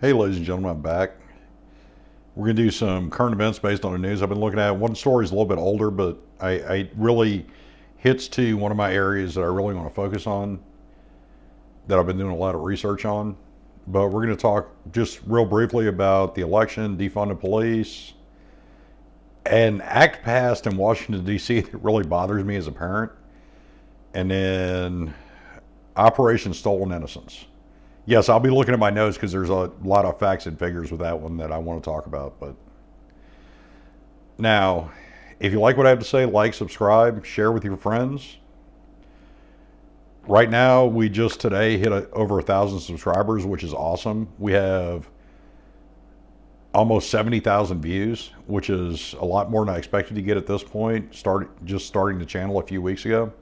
Hey, ladies and gentlemen, I'm back. We're going to do some current events based on the news I've been looking at. One story is a little bit older, but I really hits to one of my areas that I really want to focus on, that I've been doing a lot of research on. But we're going to talk just real briefly about the election, defund the police, an act passed in Washington, D.C. that really bothers me as a parent, and then Operation Stolen Innocence. Yes, I'll be looking at my notes because there's a lot of facts and figures with that one that I want to talk about. But now, if you like what I have to say, like, subscribe, share with your friends. Right now, we just today hit over 1,000 subscribers, which is awesome. We have almost 70,000 views, which is a lot more than I expected to get at this point. Starting the channel a few weeks ago.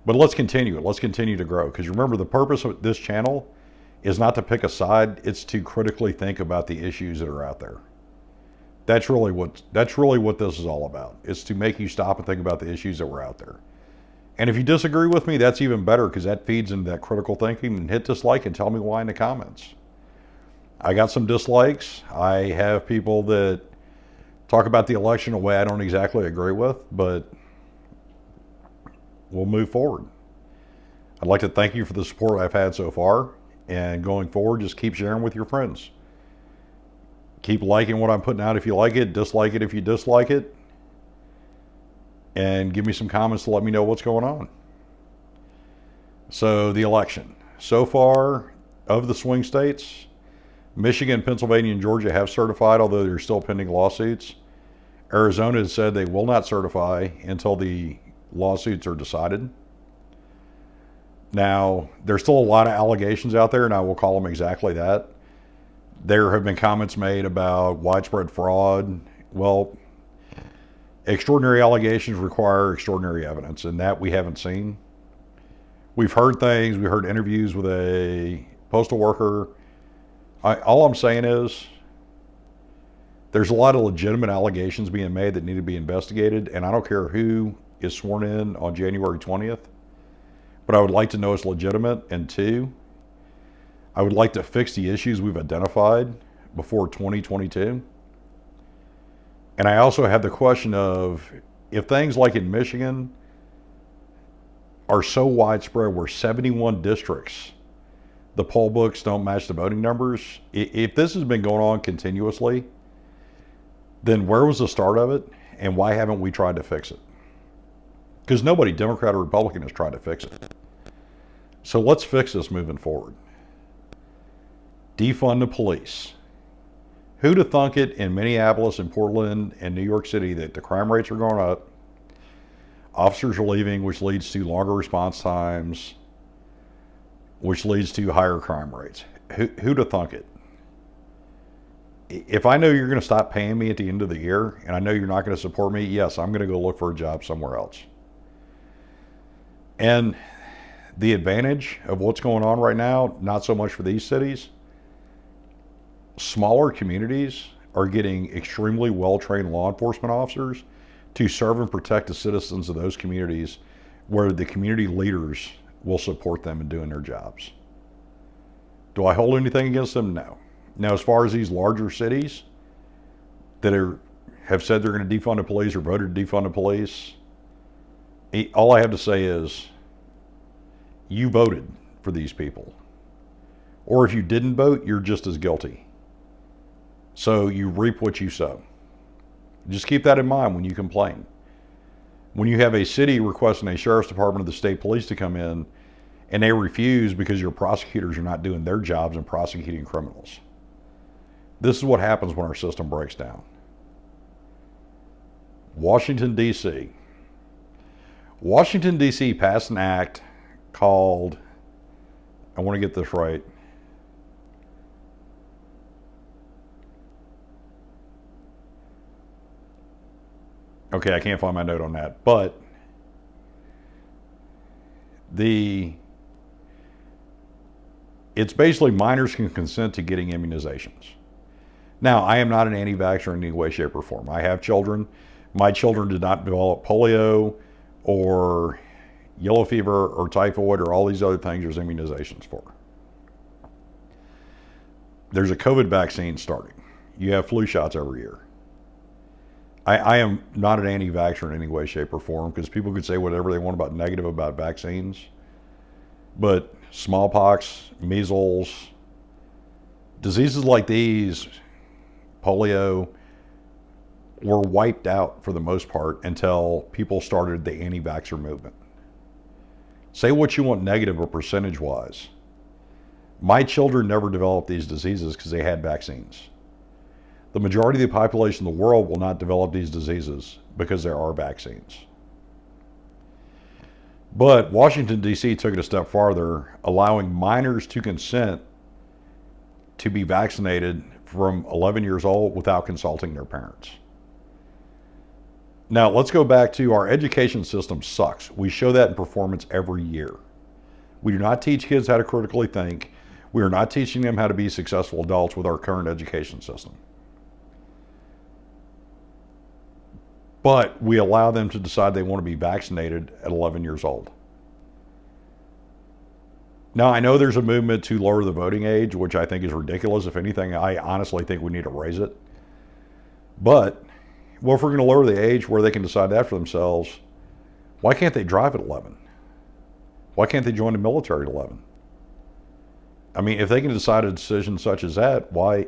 But let's continue it. Let's continue to grow. Because remember, the purpose of this channel is not to pick a side. It's to critically think about the issues that are out there. That's really what this is all about. It's to make you stop and think about the issues that were out there. And if you disagree with me, that's even better, because that feeds into that critical thinking. And hit dislike and tell me why in the comments. I got some dislikes. I have people that talk about the election in a way I don't exactly agree with, but we'll move forward. I'd like to thank you for the support I've had so far. And going forward, just keep sharing with your friends. Keep liking what I'm putting out if you like it, dislike it if you dislike it, and give me some comments to let me know what's going on. So the election. So far, of the swing states, Michigan, Pennsylvania, and Georgia have certified, although they're still pending lawsuits. Arizona has said they will not certify until the lawsuits are decided. Now, there's still a lot of allegations out there, and I will call them exactly that. There have been comments made about widespread fraud. Well, extraordinary allegations require extraordinary evidence, and that we haven't seen. We've heard things. We heard interviews with a postal worker. All I'm saying is there's a lot of legitimate allegations being made that need to be investigated, and I don't care who is sworn in on January 20th. But I would like to know it's legitimate. And two, I would like to fix the issues we've identified before 2022. And I also have the question of, if things like in Michigan are so widespread where 71 districts, the poll books don't match the voting numbers, if this has been going on continuously, then where was the start of it, and why haven't we tried to fix it? Because nobody, Democrat or Republican, has tried to fix it. So let's fix this moving forward. Defund the police. Who'd have thunk it in Minneapolis and Portland and New York City that the crime rates are going up, officers are leaving, which leads to longer response times, which leads to higher crime rates? Who'd have thunk it? If I know you're going to stop paying me at the end of the year, and I know you're not going to support me, yes, I'm going to go look for a job somewhere else. And the advantage of what's going on right now, not so much for these cities, smaller communities are getting extremely well-trained law enforcement officers to serve and protect the citizens of those communities, where the community leaders will support them in doing their jobs. Do I hold anything against them? No. Now, as far as these larger cities that have said they're going to defund the police or voted to defund the police, all I have to say is, you voted for these people. Or if you didn't vote, you're just as guilty. So you reap what you sow. Just keep that in mind when you complain. When you have a city requesting a sheriff's department of the state police to come in, and they refuse because your prosecutors are not doing their jobs and prosecuting criminals. This is what happens when our system breaks down. Washington, D.C. Washington, D.C. passed an act called, I want to get this right, okay, I can't find my note on that, but it's basically minors can consent to getting immunizations. Now, I am not an anti-vaxxer in any way, shape, or form. I have children. My children did not develop polio or yellow fever, or typhoid, or all these other things there's immunizations for. There's a COVID vaccine starting. You have flu shots every year. I am not an anti-vaxxer in any way, shape, or form, because people could say whatever they want about negative about vaccines. But smallpox, measles, diseases like these, polio, were wiped out for the most part until people started the anti-vaxxer movement. Say what you want negative or percentage-wise. My children never developed these diseases because they had vaccines. The majority of the population of the world will not develop these diseases because there are vaccines. But Washington, D.C. took it a step farther, allowing minors to consent to be vaccinated from 11 years old without consulting their parents. Now, let's go back to our education system sucks. We show that in performance every year. We do not teach kids how to critically think. We are not teaching them how to be successful adults with our current education system. But we allow them to decide they want to be vaccinated at 11 years old. Now, I know there's a movement to lower the voting age, which I think is ridiculous. If anything, I honestly think we need to raise it. But, well, if we're going to lower the age where they can decide that for themselves, why can't they drive at 11? Why can't they join the military at 11? I mean, if they can decide a decision such as that, why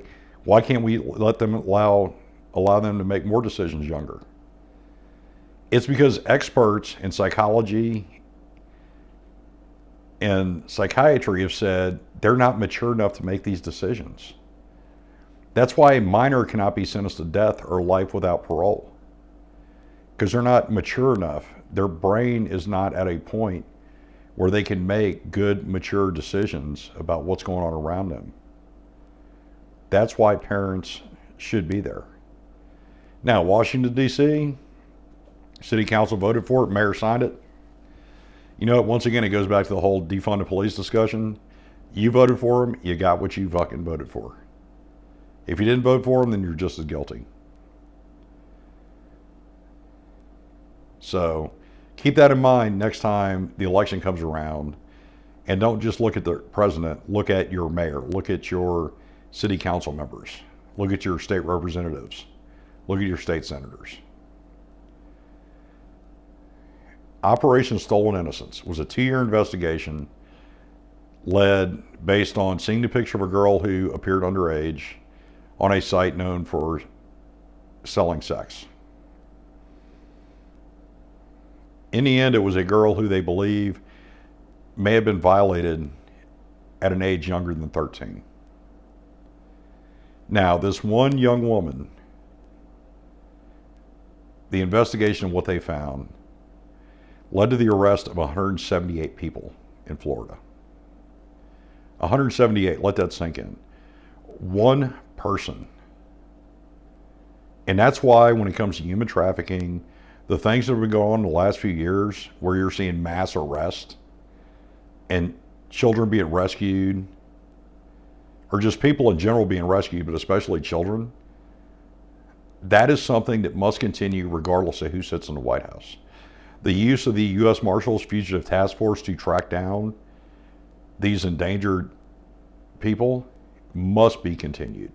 can't we let them allow them to make more decisions younger? It's because experts in psychology and psychiatry have said they're not mature enough to make these decisions. That's why a minor cannot be sentenced to death or life without parole, because they're not mature enough. Their brain is not at a point where they can make good, mature decisions about what's going on around them. That's why parents should be there. Now, Washington, D.C., City Council voted for it, Mayor signed it. You know, once again, it goes back to the whole defund the police discussion. You voted for them, you got what you fucking voted for. If you didn't vote for them, then you're just as guilty. So keep that in mind next time the election comes around. And don't just look at the president, look at your mayor, look at your city council members, look at your state representatives, look at your state senators. Operation Stolen Innocence was a 2-year investigation led based on seeing the picture of a girl who appeared underage on a site known for selling sex. In the end, it was a girl who they believe may have been violated at an age younger than 13. Now, this one young woman, the investigation of what they found led to the arrest of 178 people in Florida. 178, let that sink in. One person. And that's why when it comes to human trafficking, the things that have been going on in the last few years, where you're seeing mass arrest and children being rescued, or just people in general being rescued, but especially children, that is something that must continue regardless of who sits in the White House. The use of the U.S. Marshals Fugitive Task Force to track down these endangered people must be continued.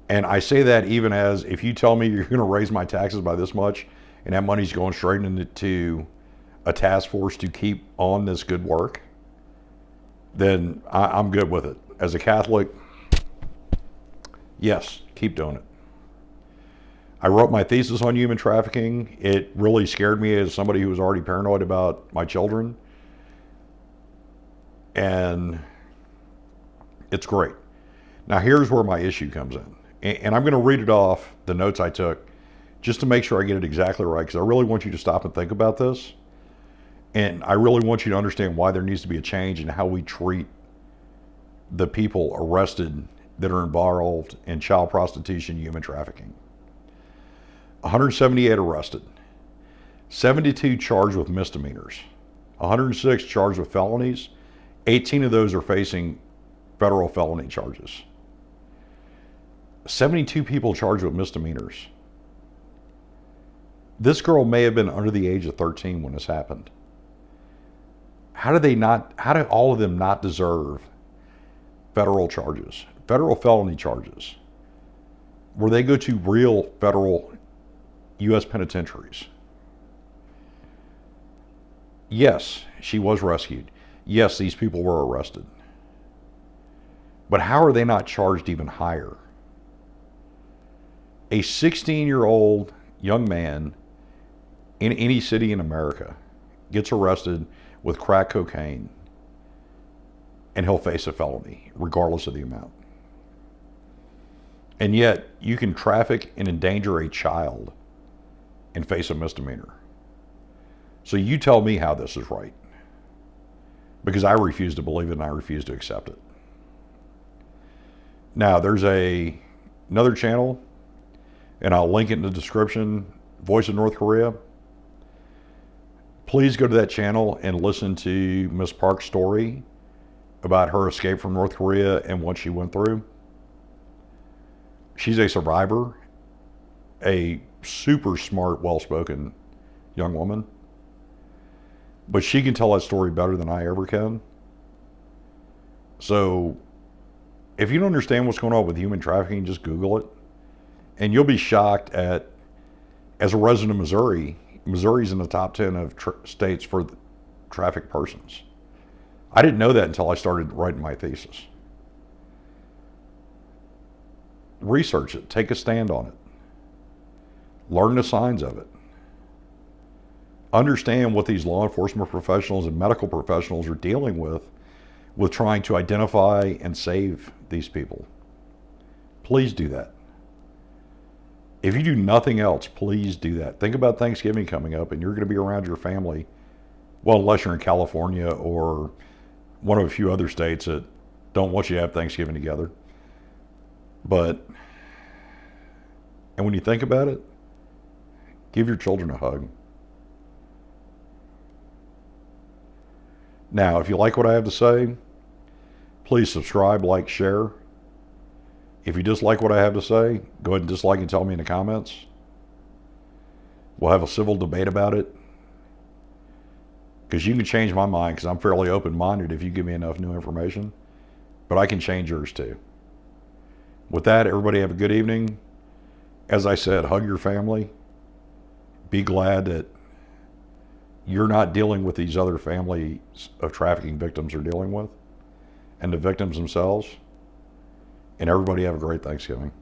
And I say that even as, if you tell me you're going to raise my taxes by this much and that money's going straight into a task force to keep on this good work, then I'm good with it. As a Catholic, yes, keep doing it. I wrote my thesis on human trafficking. It really scared me as somebody who was already paranoid about my children. And it's great. Now here's where my issue comes in. And I'm going to read it off, the notes I took, just to make sure I get it exactly right, because I really want you to stop and think about this. And I really want you to understand why there needs to be a change in how we treat the people arrested that are involved in child prostitution, human trafficking. 178 arrested, 72 charged with misdemeanors, 106 charged with felonies, 18 of those are facing federal felony charges. 72 people charged with misdemeanors. This girl may have been under the age of 13 when this happened. How do all of them not deserve federal charges, federal felony charges, where they go to real federal U.S. penitentiaries. Yes, she was rescued. Yes, these people were arrested. But how are they not charged even higher? A 16-year-old young man in any city in America gets arrested with crack cocaine, and he'll face a felony, regardless of the amount. And yet, you can traffic and endanger a child and face a misdemeanor. So you tell me how this is right. Because I refuse to believe it and I refuse to accept it. Now, there's another channel, and I'll link it in the description, Voice of North Korea. Please go to that channel and listen to Miss Park's story about her escape from North Korea and what she went through. She's a survivor, a super smart, well-spoken young woman. But she can tell that story better than I ever can. So, if you don't understand what's going on with human trafficking, just Google it. And you'll be shocked at, as a resident of Missouri, Missouri's in the top 10 of states for trafficked persons. I didn't know that until I started writing my thesis. Research it. Take a stand on it. Learn the signs of it. Understand what these law enforcement professionals and medical professionals are dealing with trying to identify and save these people. Please do that. If you do nothing else, please do that. Think about Thanksgiving coming up, and you're going to be around your family. Well, unless you're in California or one of a few other states that don't want you to have Thanksgiving together. And when you think about it, give your children a hug. Now, if you like what I have to say, please subscribe, like, share. If you dislike what I have to say, go ahead and dislike and tell me in the comments. We'll have a civil debate about it. Because you can change my mind, because I'm fairly open-minded if you give me enough new information. But I can change yours too. With that, everybody have a good evening. As I said, hug your family. Be glad that you're not dealing with these other families of trafficking victims are dealing with, and the victims themselves. And everybody have a great Thanksgiving.